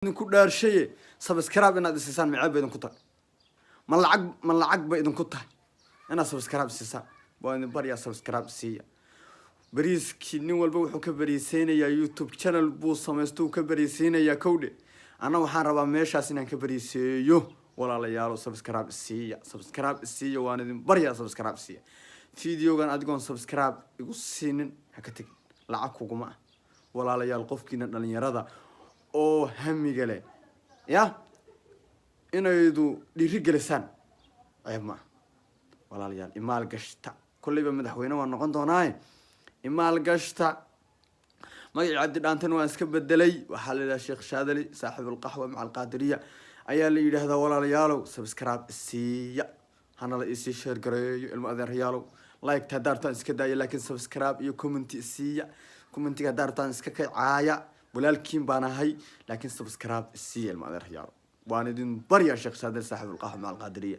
ku dhaarshay subscribe inaad isisaan macab idin ku tahay ma lacag ba idin ku tahay inaad subscribe isisaan waan bariya subscribe siiya bariiski nin walba wuxuu ka bariiseynaya YouTube channel buu sameesto ka bariiseynaya kowde ana waxaan rabaa meeshaas inaan ka bariiseeyo walaalayaal subscribe siiya waan idin bariya subscribe siiya videogan adigoon subscribe igu siinin ha ka tag lacag kuguma walaalayaal qofkiina dhalinyarada oo hamiga leh ya inaydu dhiri gelisan ayma walaalayaal imaal gashta kulliba madaxweyne waan noqon doonaa imaal gashta magaci cabdi dhaantan waan iska bedelay waxa la yiraahdaa sheekh shaadali saaxiibul qahwa maca alqaadiriya ayaa la yiraahdaa walaalayaal subscribe siiya hana la isi share gareeyo ilmo adeerayaal like ta daartan iska daaya laakiin subscribe iyo comment siiya commentiga daartan iska kacaaya walaalkiin baan ahay laakiin subscribe siiya ilmo adeerayaal waan idin bariya sheekh shaadali saaxiibul qahwa maca alqaadiriya